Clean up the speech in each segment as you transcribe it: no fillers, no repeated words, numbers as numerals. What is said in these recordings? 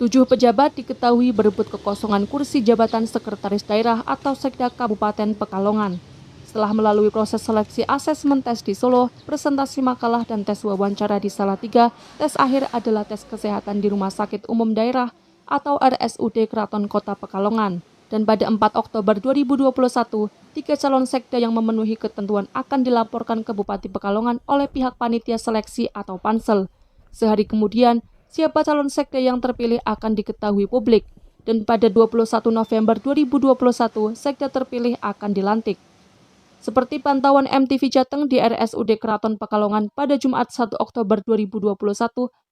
7 pejabat diketahui berebut kekosongan kursi jabatan sekretaris daerah atau sekda Kabupaten Pekalongan. Setelah melalui proses seleksi asesmen tes di Solo, presentasi makalah dan tes wawancara di Salatiga, tes akhir adalah tes kesehatan di Rumah Sakit Umum Daerah atau RSUD Keraton Kota Pekalongan. Dan pada 4 Oktober 2021, 3 calon sekda yang memenuhi ketentuan akan dilaporkan ke Bupati Pekalongan oleh pihak panitia seleksi atau pansel. Sehari kemudian, siapa calon sekda yang terpilih akan diketahui publik. Dan pada 21 November 2021, sekda terpilih akan dilantik. Seperti pantauan MTV Jateng di RSUD Keraton Pekalongan pada Jumat 1 Oktober 2021,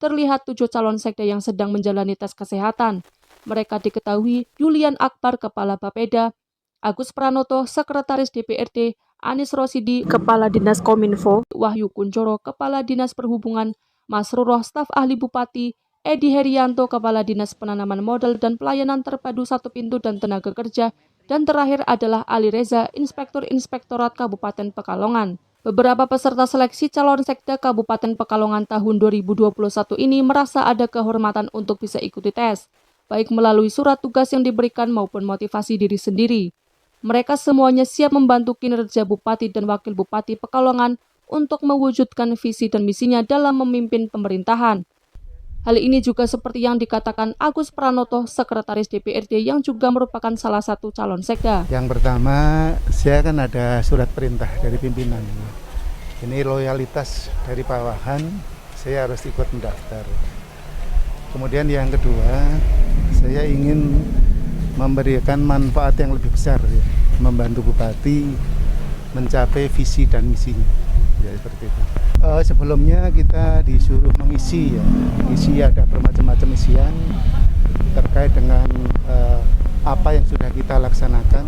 terlihat 7 calon sekda yang sedang menjalani tes kesehatan. Mereka diketahui Julian Akbar, Kepala Bapeda, Agus Pranoto, Sekretaris DPRD, Anis Rosidi, Kepala Dinas Kominfo, Wahyu Kuncoro, Kepala Dinas Perhubungan, Mas Ruroh, Staf Ahli Bupati, Edi Herianto, Kepala Dinas Penanaman Modal dan Pelayanan Terpadu Satu Pintu dan Tenaga Kerja, dan terakhir adalah Ali Reza, Inspektur Inspektorat Kabupaten Pekalongan. Beberapa peserta seleksi calon sekda Kabupaten Pekalongan tahun 2021 ini merasa ada kehormatan untuk bisa ikuti tes, baik melalui surat tugas yang diberikan maupun motivasi diri sendiri. Mereka semuanya siap membantu kinerja Bupati dan Wakil Bupati Pekalongan untuk mewujudkan visi dan misinya dalam memimpin pemerintahan. Hal ini juga seperti yang dikatakan Agus Pranoto, Sekretaris DPRD yang juga merupakan salah satu calon sekda. Yang pertama, saya kan ada surat perintah dari pimpinan. Ini loyalitas dari bawahan, saya harus ikut mendaftar. Kemudian yang kedua, saya ingin memberikan manfaat yang lebih besar, ya, membantu Bupati mencapai visi dan misinya. Ya, seperti itu. Sebelumnya kita disuruh mengisi, ya. Isi ada bermacam-macam isian terkait dengan apa yang sudah kita laksanakan.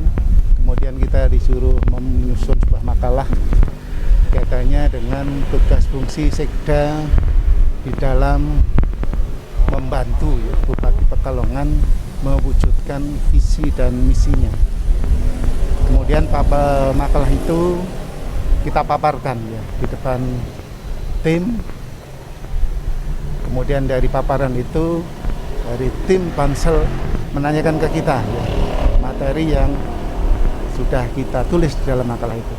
Kemudian kita disuruh menyusun sebuah makalah kaitannya dengan tugas fungsi sekda di dalam membantu, ya, Bupati Pekalongan mewujudkan visi dan misinya. Kemudian makalah itu kita paparkan, ya, di depan tim. Kemudian dari paparan itu, dari tim pansel menanyakan ke kita, ya, materi yang sudah kita tulis di dalam makalah itu.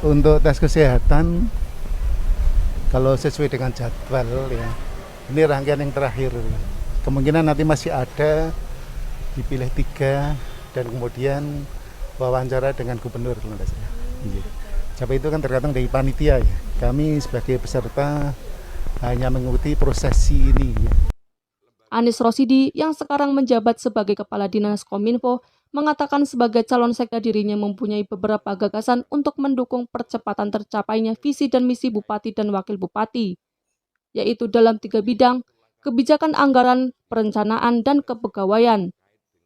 Untuk tes kesehatan, kalau sesuai dengan jadwal, ya, ini rangkaian yang terakhir. Kemungkinan nanti masih ada, dipilih 3, dan kemudian wawancara dengan gubernur. Sampai itu kan tergantung dari panitia, ya. Kami sebagai peserta hanya mengikuti prosesi ini, ya. Anis Rosidi yang sekarang menjabat sebagai Kepala Dinas Kominfo mengatakan sebagai calon sekda dirinya mempunyai beberapa gagasan untuk mendukung percepatan tercapainya visi dan misi Bupati dan Wakil Bupati, yaitu dalam 3 bidang, kebijakan anggaran, perencanaan, dan kepegawaian.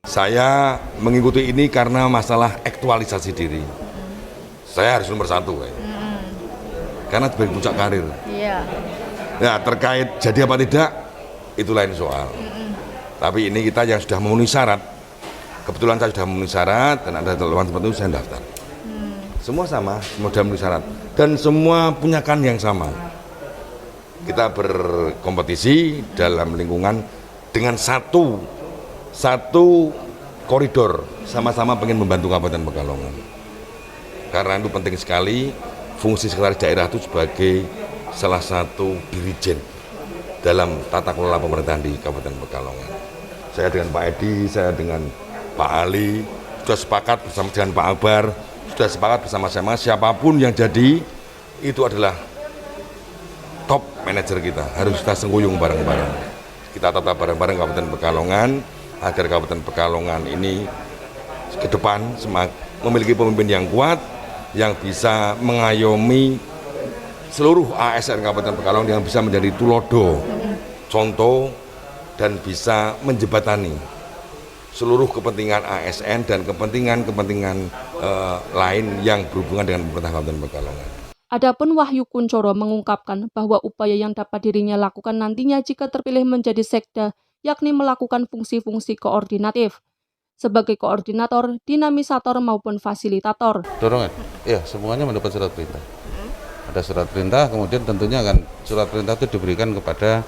Saya mengikuti ini karena masalah aktualisasi diri. Saya harus nomor 1, karena sebagai puncak karir. Nah, terkait jadi apa tidak, itu lain soal. Tapi ini kita yang sudah memenuhi syarat. Kebetulan saya sudah memenuhi syarat dan ada teman seperti itu, saya daftar. Semua sama, semua sudah memenuhi syarat. Dan semua punya kan yang sama. Kita berkompetisi dalam lingkungan dengan satu koridor, sama-sama pengen membantu Kabupaten Pekalongan. Karena itu penting sekali, fungsi sekretaris daerah itu sebagai salah satu dirijen dalam tata kelola pemerintahan di Kabupaten Pekalongan. Saya dengan Pak Edi, saya dengan Pak Ali, sudah sepakat bersama dengan Pak Akbar, sudah sepakat bersama-sama siapapun yang jadi, itu adalah top manajer kita, harus kita sengguyung bareng-bareng. Kita tata bareng-bareng Kabupaten Pekalongan, agar Kabupaten Pekalongan ini ke depan memiliki pemimpin yang kuat, yang bisa mengayomi seluruh ASN Kabupaten Pekalongan, yang bisa menjadi tulodo, contoh, dan bisa menjembatani seluruh kepentingan ASN dan kepentingan lain yang berhubungan dengan pemerintah Kabupaten Pekalongan. Adapun Wahyu Kuncoro mengungkapkan bahwa upaya yang dapat dirinya lakukan nantinya jika terpilih menjadi sekda, yakni melakukan fungsi-fungsi koordinatif, sebagai koordinator, dinamisator maupun fasilitator. Dorongan, ya semuanya mendapat surat perintah. Ada surat perintah, kemudian tentunya kan surat perintah itu diberikan kepada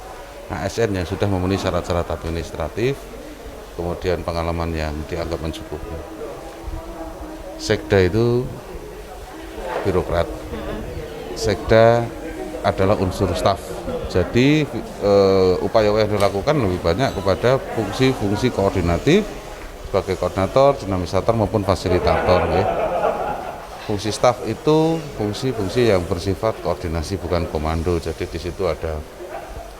ASN yang sudah memenuhi syarat-syarat administratif, kemudian pengalaman yang dianggap mencukupi. Sekda itu birokrat, sekda adalah unsur staf. Jadi upaya yang dilakukan lebih banyak kepada fungsi-fungsi koordinatif sebagai koordinator, dinamisator maupun fasilitator. Ya. Fungsi staf itu fungsi-fungsi yang bersifat koordinasi bukan komando. Jadi di situ ada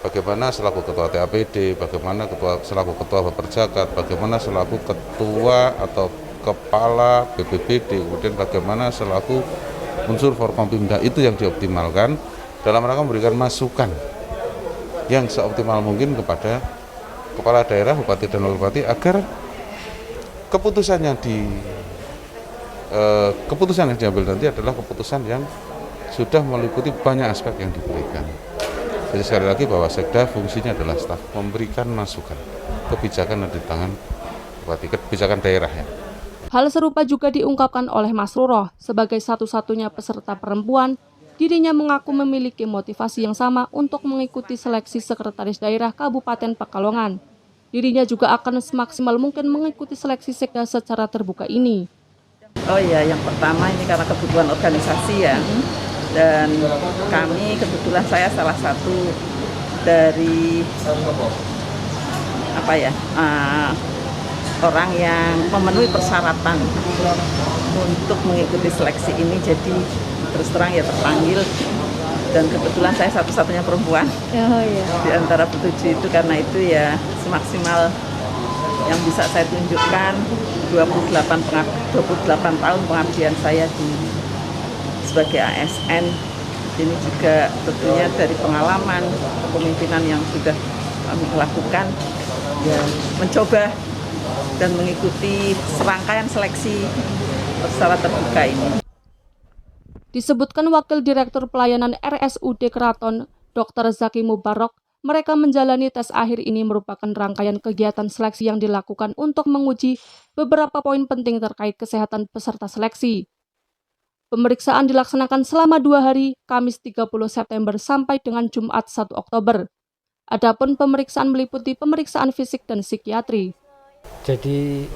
bagaimana selaku ketua TAPD, bagaimana selaku ketua Baperjakat, bagaimana selaku ketua atau kepala BPBD, kemudian bagaimana selaku unsur Forkompimda, itu yang dioptimalkan dalam rangka memberikan masukan yang seoptimal mungkin kepada kepala daerah, bupati dan wakil bupati agar keputusan yang diambil nanti adalah keputusan yang sudah meliputi banyak aspek yang diberikan. Jadi sekali lagi bahwa sekda fungsinya adalah staf, memberikan masukan kebijakan yang di tangan bupati, kebijakan daerah ya. Hal serupa juga diungkapkan oleh Mas Ruro. Sebagai satu-satunya peserta perempuan, dirinya mengaku memiliki motivasi yang sama untuk mengikuti seleksi sekretaris daerah Kabupaten Pekalongan. Dirinya juga akan semaksimal mungkin mengikuti seleksi sekda secara terbuka ini. Oh iya, yang pertama ini karena kebutuhan organisasi ya. Dan kami kebetulan saya salah satu dari orang yang memenuhi persyaratan untuk mengikuti seleksi ini. Jadi terus terang ya terpanggil, dan kebetulan saya satu-satunya perempuan di antara bertujuh itu. Karena itu ya semaksimal yang bisa saya tunjukkan 28 tahun pengabdian saya sebagai ASN. Ini juga tentunya dari pengalaman kepemimpinan yang sudah kami lakukan, ya mencoba dan mengikuti serangkaian seleksi secara terbuka ini. Disebutkan Wakil Direktur Pelayanan RSUD Keraton, Dr. Zaki Mubarok, mereka menjalani tes akhir ini merupakan rangkaian kegiatan seleksi yang dilakukan untuk menguji beberapa poin penting terkait kesehatan peserta seleksi. Pemeriksaan dilaksanakan selama 2 hari, Kamis 30 September sampai dengan Jumat 1 Oktober. Adapun pemeriksaan meliputi pemeriksaan fisik dan psikiatri. Jadi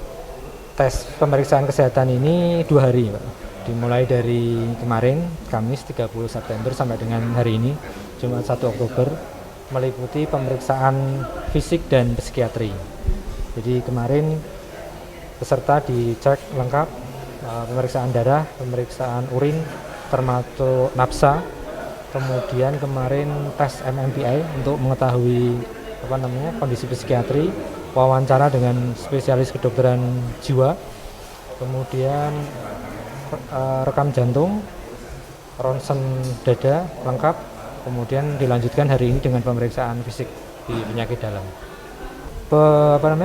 tes pemeriksaan kesehatan ini 2 hari, Pak. Dimulai dari kemarin, Kamis 30 September sampai dengan hari ini, Jumat 1 Oktober, meliputi pemeriksaan fisik dan psikiatri. Jadi kemarin peserta dicek lengkap, pemeriksaan darah, pemeriksaan urin, termasuk nafsa, kemudian kemarin tes MMPI untuk mengetahui kondisi psikiatri, wawancara dengan spesialis kedokteran jiwa, kemudian rekam jantung, ronsen dada lengkap, kemudian dilanjutkan hari ini dengan pemeriksaan fisik di penyakit dalam.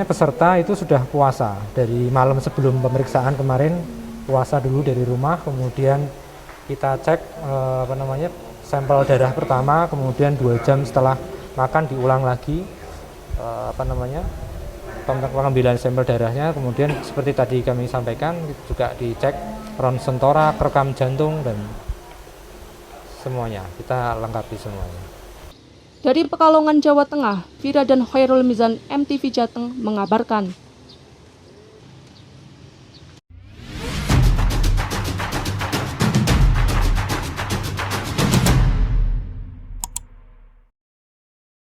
Peserta itu sudah puasa dari malam sebelum pemeriksaan kemarin, puasa dulu dari rumah, kemudian kita cek sampel darah pertama, kemudian 2 jam setelah makan diulang lagi pengambilan sampel darahnya, kemudian seperti tadi kami sampaikan juga dicek ronsen torak, rekam jantung, dan semuanya kita lengkapi semuanya. Dari Pekalongan, Jawa Tengah, Vira dan Khairul Mizan, MTV Jateng mengabarkan.